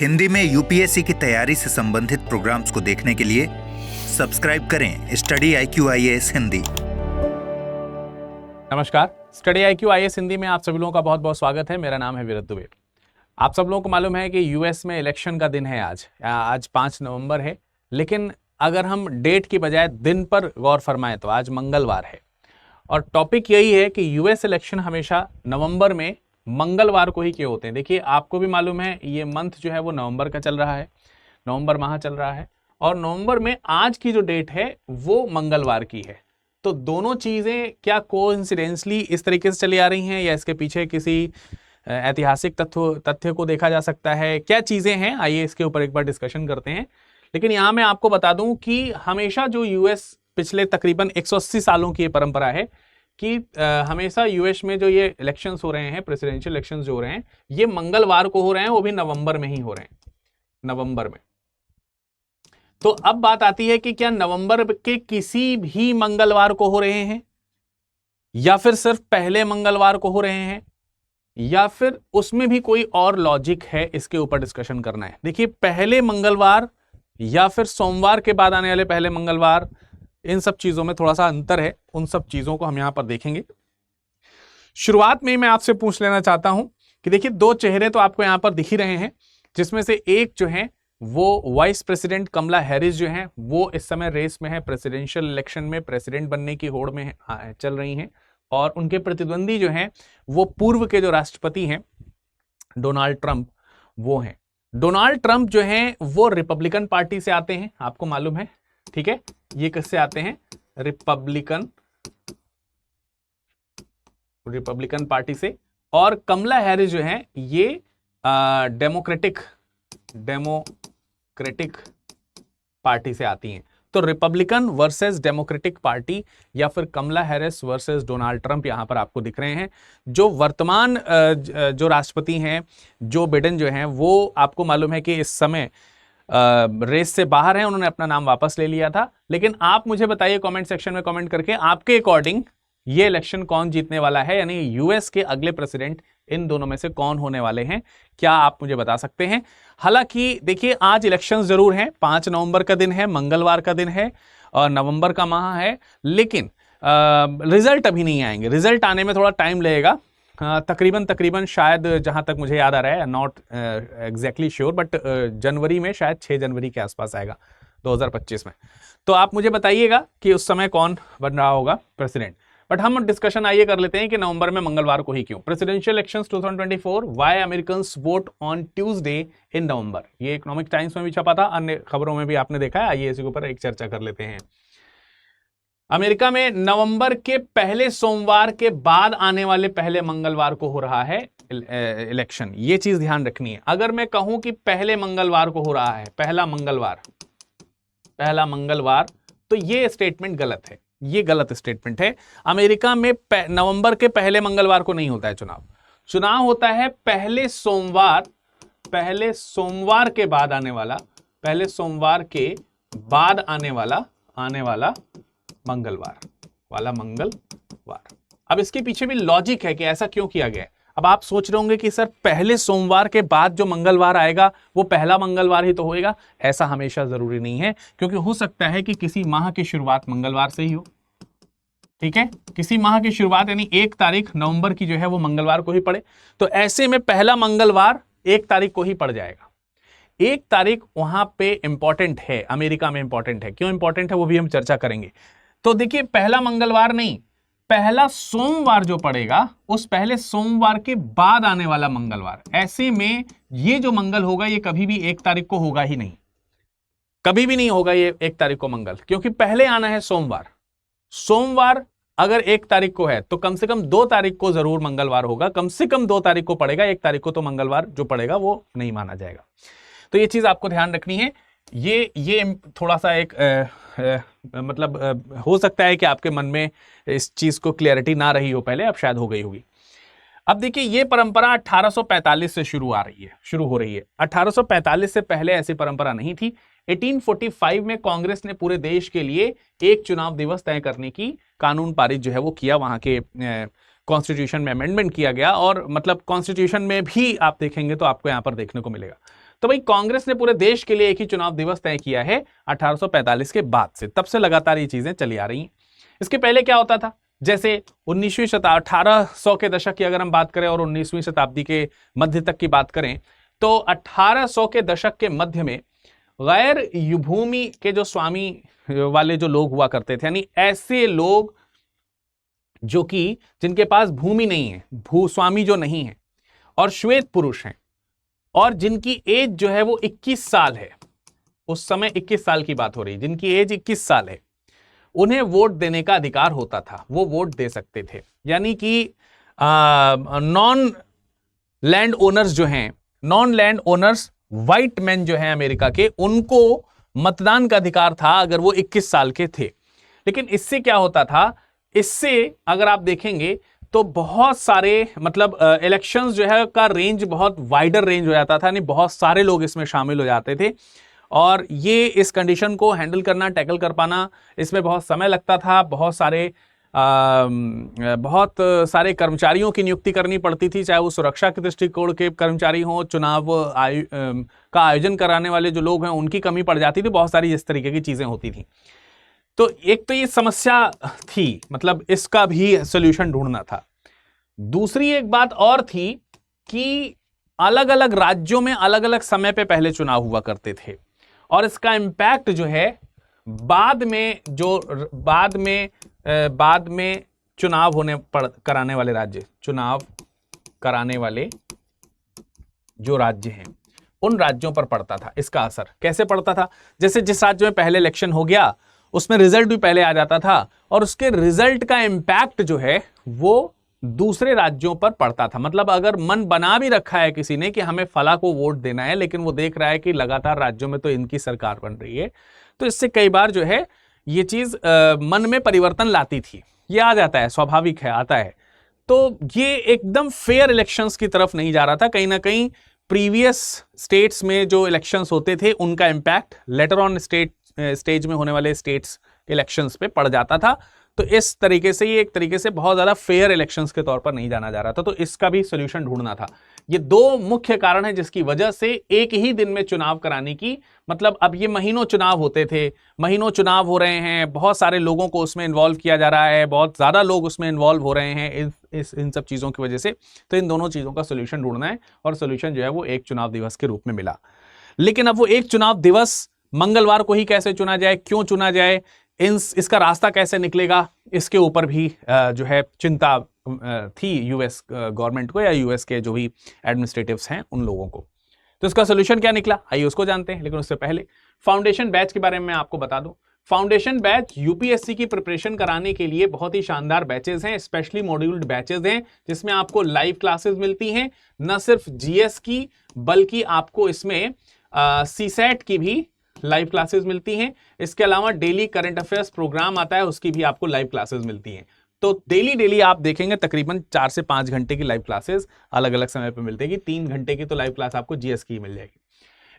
हिंदी में यूपीएससी की तैयारी से संबंधित प्रोग्राम्स को देखने के लिए सब्सक्राइब करें स्टडी IQ IAS हिंदी। नमस्कार, स्टडी IQ IAS हिंदी में आप सभी लोगों का बहुत बहुत स्वागत है। मेरा नाम है विरत दुबे। आप सब लोगों को मालूम है कि यूएस में इलेक्शन का दिन है आज 5 नवंबर है, लेकिन अगर हम डेट की बजाय दिन पर गौर फरमाएं तो आज मंगलवार है और टॉपिक यही है कि यूएस इलेक्शन हमेशा नवंबर में मंगलवार को ही क्यों होते हैं। देखिए, आपको भी मालूम है ये मंथ जो है वो नवंबर का चल रहा है, नवंबर माह चल रहा है और नवंबर में आज की जो डेट है वो मंगलवार की है। तो दोनों चीज़ें क्या कोइंसिडेंटली इस तरीके से चली आ रही हैं या इसके पीछे किसी ऐतिहासिक तथ्य को देखा जा सकता है? क्या चीज़ें हैं, आइए इसके ऊपर एक बार डिस्कशन करते हैं। लेकिन यहाँ मैं आपको बता दूं कि हमेशा जो यूएस पिछले तकरीबन 180 सालों की ये परंपरा है कि हमेशा यूएस में जो ये इलेक्शंस हो रहे हैं, प्रेसिडेंशियल इलेक्शंस जो हो रहे हैं, ये मंगलवार को हो रहे हैं, वो भी नवंबर में ही हो रहे हैं, नवंबर में। तो अब बात आती है कि क्या नवंबर के किसी भी मंगलवार को हो रहे हैं या फिर सिर्फ पहले मंगलवार को हो रहे हैं या फिर उसमें भी कोई और लॉजिक है, इसके ऊपर डिस्कशन करना है। देखिए, पहले मंगलवार या फिर सोमवार के बाद आने वाले पहले मंगलवार, इन सब चीजों में थोड़ा सा अंतर है। उन सब चीजों को हम यहां पर देखेंगे। शुरुआत में मैं आपसे पूछ लेना चाहता हूं कि देखिए, दो चेहरे तो आपको यहां पर दिख ही रहे हैं, जिसमें से एक जो है वो वाइस प्रेसिडेंट कमला हैरिस जो है वो इस समय रेस में है, प्रेसिडेंशियल इलेक्शन में प्रेसिडेंट बनने की होड़ में चल रही हैं और उनके प्रतिद्वंदी जो हैं वो पूर्व के जो राष्ट्रपति हैं डोनाल्ड ट्रंप, वो हैं। डोनाल्ड ट्रंप जो हैं वो रिपब्लिकन पार्टी से आते हैं, आपको मालूम है, ठीक है। ये किससे आते हैं? रिपब्लिकन पार्टी से। और कमला हैरिस जो है ये डेमोक्रेटिक पार्टी से आती हैं। तो रिपब्लिकन वर्सेस डेमोक्रेटिक पार्टी या फिर कमला हैरिस वर्सेस डोनाल्ड ट्रंप यहां पर आपको दिख रहे हैं। जो वर्तमान जो राष्ट्रपति हैं जो बिडेन जो हैं वो आपको मालूम है कि इस समय रेस से बाहर हैं, उन्होंने अपना नाम वापस ले लिया था। लेकिन आप मुझे बताइए कमेंट सेक्शन में कमेंट करके, आपके अकॉर्डिंग ये इलेक्शन कौन जीतने वाला है, यानी यूएस के अगले प्रेसिडेंट इन दोनों में से कौन होने वाले हैं, क्या आप मुझे बता सकते हैं? हालांकि देखिए, आज इलेक्शंस जरूर हैं, 5 नवंबर का दिन है, मंगलवार का दिन है और नवंबर का माह है, लेकिन रिजल्ट अभी नहीं आएंगे। रिजल्ट आने में थोड़ा टाइम लगेगा, तकरीबन शायद, जहां तक मुझे याद आ रहा है, नॉट एग्जैक्टली श्योर, बट जनवरी में, शायद 6 जनवरी के आसपास आएगा 2025 में। तो आप मुझे बताइएगा कि उस समय कौन बन रहा होगा प्रेसिडेंट। बट हम डिस्कशन आइए कर लेते हैं कि नवंबर में मंगलवार को ही क्यों। Presidential elections 2024, why Americans vote on Tuesday in November. ये इकोनॉमिक टाइम्स में भी छपा था, अन्य खबरों में भी आपने देखा है। आइए इसके ऊपर एक चर्चा कर लेते हैं। अमेरिका में नवंबर के पहले सोमवार के बाद आने वाले पहले मंगलवार को हो रहा है इलेक्शन। ये चीज ध्यान रखनी है। अगर मैं कहूं कि पहले मंगलवार को हो रहा है, पहला मंगलवार, तो ये स्टेटमेंट गलत है, ये गलत स्टेटमेंट है। अमेरिका में नवंबर के पहले मंगलवार को नहीं होता है चुनाव होता है पहले सोमवार के बाद आने वाला, पहले सोमवार के बाद आने वाला मंगलवार। अब इसके पीछे भी लॉजिक है कि ऐसा क्यों किया गया है। अब आप सोच रहे होंगे कि सर, पहले सोमवार के बाद जो मंगलवार आएगा वो पहला मंगलवार ही तो होएगा। ऐसा हमेशा जरूरी नहीं है, क्योंकि हो सकता है कि किसी माह की शुरुआत मंगलवार से ही हो, ठीक है। किसी माह की शुरुआत यानी 1 तारीख नवंबर की जो है वो मंगलवार को ही पड़े, तो ऐसे में पहला मंगलवार 1 तारीख को ही पड़ जाएगा। 1 तारीख वहां पे इंपॉर्टेंट है, अमेरिका में इंपॉर्टेंट है। क्यों इंपॉर्टेंट है वो भी हम चर्चा करेंगे। तो देखिए, पहला मंगलवार नहीं, पहला सोमवार जो पड़ेगा उस पहले सोमवार के बाद आने वाला मंगलवार। ऐसे में ये जो मंगल होगा ये कभी भी 1 तारीख को होगा ही नहीं, कभी भी नहीं होगा ये 1 तारीख को मंगल, क्योंकि पहले आना है सोमवार अगर 1 तारीख को है तो कम से कम 2 तारीख को जरूर मंगलवार होगा, कम से कम 2 तारीख को पड़ेगा। 1 तारीख को तो मंगलवार जो पड़ेगा वो नहीं माना जाएगा। तो ये चीज आपको ध्यान रखनी है। ये थोड़ा सा एक मतलब हो सकता है कि आपके मन में इस चीज को क्लियरिटी ना रही हो पहले, अब शायद हो गई होगी। अब देखिए, ये परंपरा 1845 से शुरू हो रही है। 1845 से पहले ऐसी परंपरा नहीं थी। 1845 में कांग्रेस ने पूरे देश के लिए एक चुनाव दिवस तय करने की कानून पारित जो है वो किया, वहां के कॉन्स्टिट्यूशन में अमेंडमेंट किया गया और मतलब कॉन्स्टिट्यूशन में भी आप देखेंगे तो आपको यहां पर देखने को मिलेगा। तो भाई कांग्रेस ने पूरे देश के लिए एक ही चुनाव दिवस तय किया है 1845 के बाद से, तब से लगातार ये चीजें चली आ रही हैं। इसके पहले क्या होता था, जैसे 19वीं शताब्दी 1800 के दशक की अगर हम बात करें और 19वीं शताब्दी के मध्य तक की बात करें, तो 1800 के दशक के मध्य में गैर भूमि के जो स्वामी वाले जो लोग हुआ करते थे, यानी ऐसे लोग जो कि जिनके पास भूमि नहीं है, भूस्वामी जो नहीं है, और श्वेत पुरुष हैं, और जिनकी एज जो है वो 21 साल है, उस समय 21 साल की बात हो रही है, जिनकी एज 21 साल है, उन्हें वोट देने का अधिकार होता था, वो वोट दे सकते थे। यानी कि नॉन लैंड ओनर्स जो हैं, non land owners white man जो हैं अमेरिका के, उनको मतदान का अधिकार था अगर वो 21 साल के थे। लेकिन इससे क्या होता था, इससे अगर आप देखेंगे तो बहुत सारे मतलब इलेक्शंस जो है का रेंज बहुत वाइडर रेंज हो जाता था, यानी बहुत सारे लोग इसमें शामिल हो जाते थे, और ये इस कंडीशन को हैंडल करना, टैकल कर पाना, इसमें बहुत समय लगता था। बहुत सारे कर्मचारियों की नियुक्ति करनी पड़ती थी, चाहे वो सुरक्षा के दृष्टिकोण के कर्मचारी हों, चुनाव का आयोजन कराने वाले जो लोग हैं उनकी कमी पड़ जाती थी, बहुत सारी इस तरीके की चीजें होती थी। तो एक तो ये समस्या थी, मतलब इसका भी सोल्यूशन ढूंढना था। दूसरी एक बात और थी कि अलग अलग राज्यों में अलग अलग समय पे पहले चुनाव हुआ करते थे, और इसका इम्पैक्ट जो है बाद में चुनाव कराने वाले राज्य, चुनाव कराने वाले जो राज्य हैं उन राज्यों पर पड़ता था। इसका असर कैसे पड़ता था, जैसे जिस राज्य में पहले इलेक्शन हो गया उसमें रिजल्ट भी पहले आ जाता था, और उसके रिजल्ट का इम्पैक्ट जो है वो दूसरे राज्यों पर पड़ता था। मतलब अगर मन बना भी रखा है किसी ने कि हमें फला को वोट देना है, लेकिन वो देख रहा है कि लगातार राज्यों में तो इनकी सरकार बन रही है, तो इससे कई बार जो है ये चीज मन में परिवर्तन लाती थी। ये आ जाता है, स्वाभाविक है, आता है। तो ये एकदम फेयर इलेक्शंस की तरफ नहीं जा रहा था, कहीं ना कहीं प्रीवियस स्टेट्स में जो इलेक्शंस होते थे उनका इम्पैक्ट लेटर ऑन स्टेज में होने वाले स्टेट्स इलेक्शंस पे पड़ जाता था। तो इस तरीके से ये एक तरीके से बहुत ज्यादा फेयर इलेक्शंस के तौर पर नहीं जाना जा रहा था, तो इसका भी सोल्यूशन ढूंढना था। ये दो मुख्य कारण है जिसकी वजह से एक ही दिन में चुनाव कराने की, मतलब अब ये महीनों चुनाव होते थे, महीनों चुनाव हो रहे हैं, बहुत सारे लोगों को उसमें इन्वॉल्व किया जा रहा है, बहुत ज्यादा लोग उसमें इन्वॉल्व हो रहे हैं इन सब चीजों की वजह से। तो इन दोनों चीजों का सोल्यूशन ढूंढना है, और सोल्यूशन जो है वो एक चुनाव दिवस के रूप में मिला। लेकिन अब वो एक चुनाव दिवस मंगलवार को ही कैसे चुना जाए, क्यों चुना जाए, इसका रास्ता कैसे निकलेगा, इसके ऊपर भी जो है चिंता थी यूएस गवर्नमेंट को, या यूएस के जो भी एडमिनिस्ट्रेटिव्स हैं उन लोगों को। तो इसका सोल्यूशन क्या निकला, आइए उसको जानते हैं। लेकिन उससे पहले फाउंडेशन बैच के बारे में मैं आपको बता दूं। फाउंडेशन बैच यूपीएससी की प्रिपरेशन कराने के लिए बहुत ही शानदार बैचेस हैं, स्पेशली मॉड्यूल्ड बैचेस हैं, जिसमें आपको लाइव क्लासेस मिलती हैं, न सिर्फ जीएस की बल्कि आपको इसमें सीसैट की भी लाइव क्लासेस मिलती हैं। इसके अलावा डेली करंट अफेयर्स प्रोग्राम आता है, उसकी भी आपको लाइव क्लासेस मिलती हैं। तो डेली आप देखेंगे तकरीबन 4 से 5 घंटे की लाइव क्लासेस अलग अलग समय पर मिलती, 3 घंटे की तो लाइव क्लास आपको जीएस की मिल जाएगी।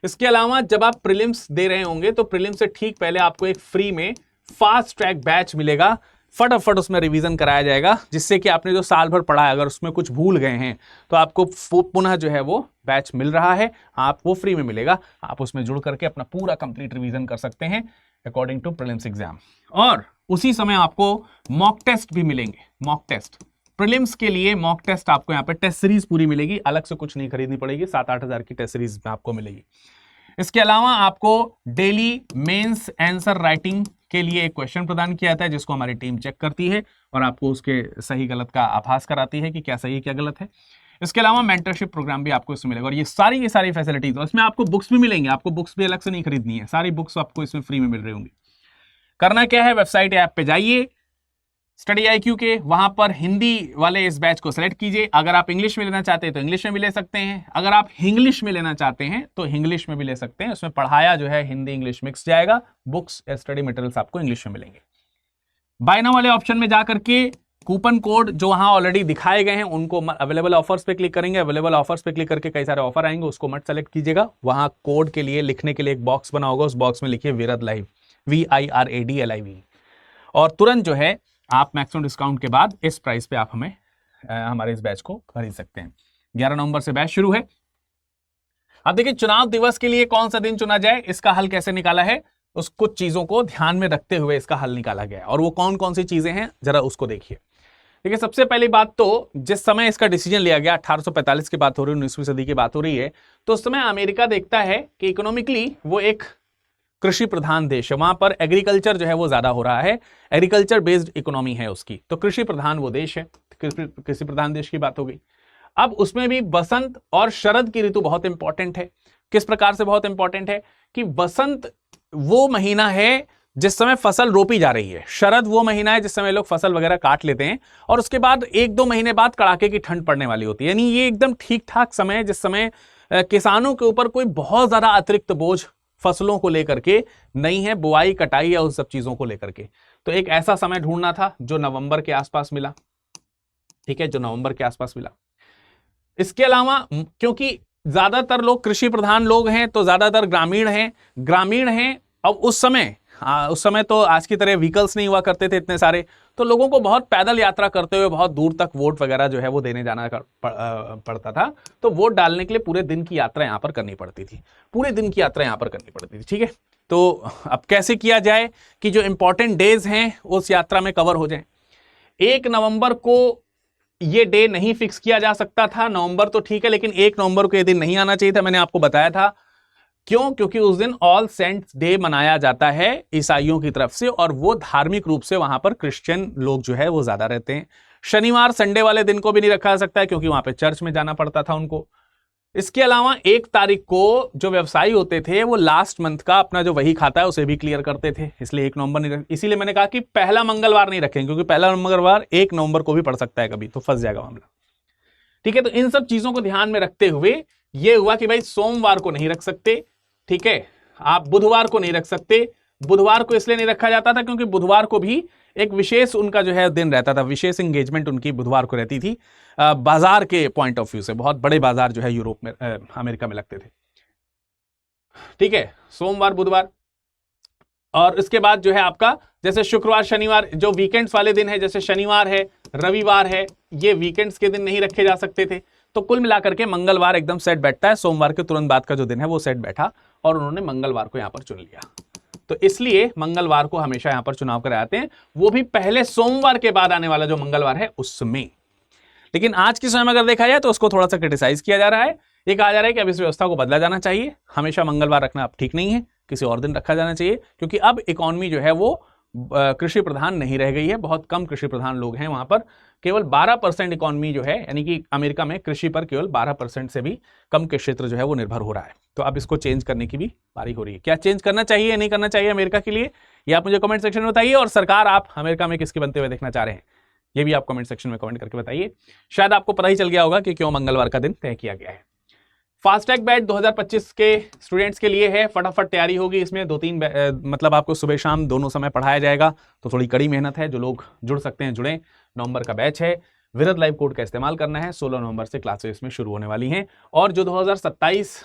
इसके अलावा जब आप प्रीलिम्स दे रहे होंगे तो प्रीलिम्स से ठीक पहले आपको एक फ्री में फास्ट ट्रैक बैच मिलेगा, फटाफट उसमें रिवीजन कराया जाएगा, जिससे कि आपने जो साल भर पढ़ा है अगर उसमें कुछ भूल गए हैं तो आपको पुनः जो है वो बैच मिल रहा है, आप वो फ्री में मिलेगा, आप उसमें जुड़ करके अपना पूरा कंप्लीट रिवीजन कर सकते हैं अकॉर्डिंग टू प्रीलिम्स एग्जाम। और उसी समय आपको मॉक टेस्ट भी मिलेंगे, मॉक टेस्ट प्रीलिम्स के लिए मॉक टेस्ट आपको यहाँ पे टेस्ट सीरीज पूरी मिलेगी, अलग से कुछ नहीं खरीदनी पड़ेगी, 7-8 हज़ार की टेस्ट सीरीज आपको मिलेगी। इसके अलावा आपको डेली मेंस आंसर राइटिंग के लिए एक क्वेश्चन प्रदान किया जाता है, जिसको हमारी टीम चेक करती है और आपको उसके सही गलत का आभास कराती है कि क्या सही क्या गलत है। इसके अलावा मेंटरशिप प्रोग्राम भी आपको इसमें मिलेगा, और ये सारी फैसिलिटीज, और इसमें आपको बुक्स भी मिलेंगे, आपको बुक्स भी अलग से नहीं खरीदनी है, सारी बुक्स आपको इसमें फ्री में मिल रही होंगी। करना क्या है, वेबसाइट ऐप पे जाइए स्टडी IQ के, वहां पर हिंदी वाले इस बैच को सेलेक्ट कीजिए। अगर आप इंग्लिश में लेना चाहते हैं तो इंग्लिश में भी ले सकते हैं, अगर आप इंग्लिश में लेना चाहते हैं तो इंग्लिश में भी ले सकते हैं। उसमें पढ़ाया जो है हिंदी इंग्लिश मिक्स जाएगा, बुक्स स्टडी मटेरियल्स आपको इंग्लिश में मिलेंगे। बाय नाउ वाले ऑप्शन में जाकर के कूपन कोड जो वहां ऑलरेडी दिखाए गए हैं उनको अवेलेबल ऑफर्स पे क्लिक करेंगे, अवेलेबल ऑफर्स पे क्लिक करके कई सारे ऑफर आएंगे, उसको मत सेलेक्ट कीजिएगा। वहां कोड के लिए लिखने के लिए एक बॉक्स बना होगा, उस बॉक्स में लिखिए विरद लाइव, VIRAD LIV, और तुरंत जो है आप मैक्सिमम डिस्काउंट के बाद इस प्राइस पे आप हमारे इस बैच को खरीद सकते हैं। 11 नवंबर से बैच शुरू है। अब देखिए चुनाव दिवस के लिए कौन सा दिन चुना जाए, इसका हल कैसे निकाला है, उस कुछ चीजों को ध्यान में रखते हुए इसका हल निकाला गया है। और वो कौन कौन सी चीजें हैं जरा उसको देखिए। देखिए सबसे पहली बात तो जिस समय इसका डिसीजन लिया गया 1845 की बात हो रही है, 19वीं सदी की बात हो रही है, तो उस समय अमेरिका देखता है कि इकोनॉमिकली वो एक कृषि प्रधान देश है, वहां पर एग्रीकल्चर जो है वो ज्यादा हो रहा है, एग्रीकल्चर बेस्ड इकोनॉमी है उसकी, तो कृषि प्रधान वो देश है, कृषि प्रधान देश की बात हो गई। अब उसमें भी बसंत और शरद की ऋतु बहुत इंपॉर्टेंट है। किस प्रकार से बहुत इंपॉर्टेंट है कि बसंत वो महीना है जिस समय फसल रोपी जा रही है, शरद वो महीना है जिस समय लोग फसल वगैरह काट लेते हैं, और उसके बाद 1-2 महीने बाद कड़ाके की ठंड पड़ने वाली होती है। यानी ये एकदम ठीक ठाक समय है जिस समय किसानों के ऊपर कोई बहुत ज्यादा अतिरिक्त बोझ फसलों को लेकर के नहीं है, बुआई कटाई या उन सब चीजों को लेकर के। तो एक ऐसा समय ढूंढना था जो नवंबर के आसपास मिला, ठीक है, जो नवंबर के आसपास मिला। इसके अलावा क्योंकि ज्यादातर लोग कृषि प्रधान लोग हैं तो ज्यादातर ग्रामीण हैं। अब उस समय तो आज की तरह व्हीकल्स नहीं हुआ करते थे इतने सारे, तो लोगों को बहुत पैदल यात्रा करते हुए बहुत दूर तक वोट वगैरह जो है वो देने जाना पड़ता था। तो वोट डालने के लिए पूरे दिन की यात्रा यहाँ पर करनी पड़ती थी, ठीक है। तो अब कैसे किया जाए कि जो इंपॉर्टेंट डेज हैं उस यात्रा में कवर हो जाए। 1 नवंबर को ये डे नहीं फिक्स किया जा सकता था, नवंबर तो ठीक है, लेकिन 1 नवंबर को ये दिन नहीं आना चाहिए था, मैंने आपको बताया था। क्यों? क्योंकि उस दिन ऑल सेंट्स डे मनाया जाता है ईसाइयों की तरफ से, और वो धार्मिक रूप से वहां पर क्रिश्चियन लोग जो है वो ज्यादा रहते हैं। शनिवार संडे वाले दिन को भी नहीं रखा जा सकता है क्योंकि वहां पे चर्च में जाना पड़ता था उनको। इसके अलावा 1 तारीख को जो व्यवसायी होते थे वो लास्ट मंथ का अपना जो वही खाता है उसे भी क्लियर करते थे, इसलिए 1 नवंबर नहीं इसीलिए मैंने कहा कि पहला मंगलवार नहीं रखें, क्योंकि पहला मंगलवार 1 नवंबर को भी पड़ सकता है कभी, तो फंस जाएगा मामला, ठीक है। तो इन सब चीजों को ध्यान में रखते हुए ये हुआ कि भाई सोमवार को नहीं रख सकते, ठीक है, आप बुधवार को नहीं रख सकते। बुधवार को इसलिए नहीं रखा जाता था क्योंकि बुधवार को भी एक विशेष उनका जो है दिन रहता था, विशेष एंगेजमेंट उनकी बुधवार को रहती थी, बाजार के पॉइंट ऑफ व्यू से। बहुत बड़े बाजार जो है यूरोप में अमेरिका में लगते थे, ठीक है, सोमवार बुधवार। और इसके बाद जो है आपका जैसे शुक्रवार शनिवार जो वीकेंड्स वाले दिन है, जैसे शनिवार है रविवार है, ये वीकेंड्स के दिन नहीं रखे जा सकते थे। तो कुल मिलाकर के मंगलवार एकदम सेट बैठता है, सोमवार के तुरंत बाद का जो दिन है वो सेट बैठा और उन्होंने मंगलवार को यहां पर चुन लिया। तो इसलिए मंगलवार को हमेशा यहां पर चुनाव कराए जाते हैं, वो भी पहले सोमवार के बाद आने वाला जो मंगलवार है उसमें। लेकिन आज के समय में अगर देखा जाए तो उसको थोड़ा सा क्रिटिसाइज किया जा रहा है, ये कहा जा रहा है कि अब इस व्यवस्था को बदला जाना चाहिए, हमेशा मंगलवार रखना अब ठीक नहीं है, किसी और दिन रखा जाना चाहिए, क्योंकि अब इकोनॉमी जो है वो कृषि प्रधान नहीं रह गई है, बहुत कम कृषि प्रधान लोग हैं वहां पर। केवल 12% इकोनॉमी जो है, यानी कि अमेरिका में कृषि पर केवल 12% से भी कम के क्षेत्र जो है वो निर्भर हो रहा है। तो अब इसको चेंज करने की भी बारी हो रही है। क्या चेंज करना चाहिए या नहीं करना चाहिए अमेरिका के लिए, ये आप मुझे कमेंट सेक्शन में बताइए। और सरकार आप अमेरिका में किसकी बनते हुए देखना चाह रहे हैं, ये भी आप कमेंट सेक्शन में कमेंट करके बताइए। शायद आपको पता ही चल गया होगा कि क्यों मंगलवार का दिन तय किया गया है। फास्टैग बैच 2025 के स्टूडेंट्स के लिए है, फटाफट तैयारी होगी इसमें। 2-3 मतलब आपको सुबह शाम दोनों समय पढ़ाया जाएगा, तो थोड़ी कड़ी मेहनत है। जो लोग जुड़ सकते हैं जुड़ें। नवंबर का बैच है, विरद लाइव कोड का इस्तेमाल करना है। 16 नवंबर से क्लासेस में शुरू होने वाली हैं। और जो 2027,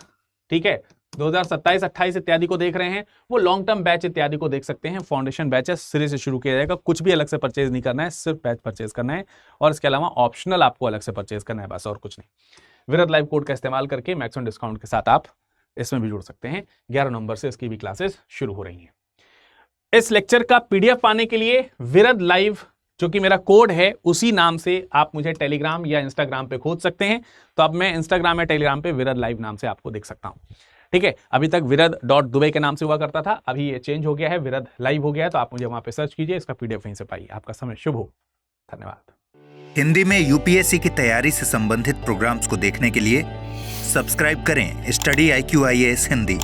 ठीक है, 2027, 28 इत्यादि को देख रहे हैं, वो लॉन्ग टर्म बैच इत्यादि को देख सकते हैं। फाउंडेशन बैचेस सिरे से शुरू किया जाएगा, कुछ भी अलग से परचेज नहीं करना है, सिर्फ बैच परचेज करना है। और इसके अलावा ऑप्शनल आपको अलग से परचेज करना है, बस और कुछ नहीं। विरद लाइव कोड का इस्तेमाल करके मैक्सिमम डिस्काउंट के साथ आप इसमें भी जुड़ सकते हैं। 11 नवंबर से इसकी भी क्लासेस शुरू हो रही हैं। इस लेक्चर का पीडीएफ पाने के लिए विरद लाइव जो कि मेरा कोड है, उसी नाम से आप मुझे टेलीग्राम या इंस्टाग्राम पे खोज सकते हैं। तो अब मैं इंस्टाग्राम या टेलीग्राम पे विरद लाइव नाम से आपको देख सकता हूं, ठीक है। अभी तक विरद.दुबई के नाम से हुआ करता था, अभी ये चेंज हो गया है, विरद लाइव हो गया है। तो आप मुझे वहां पे सर्च कीजिए, इसका पीडीएफ वहीं से पाइए। आपका समय शुभ हो, धन्यवाद। हिंदी में यूपीएससी की तैयारी से संबंधित प्रोग्राम्स को देखने के लिए सब्सक्राइब करें स्टडी IQ IAS हिंदी।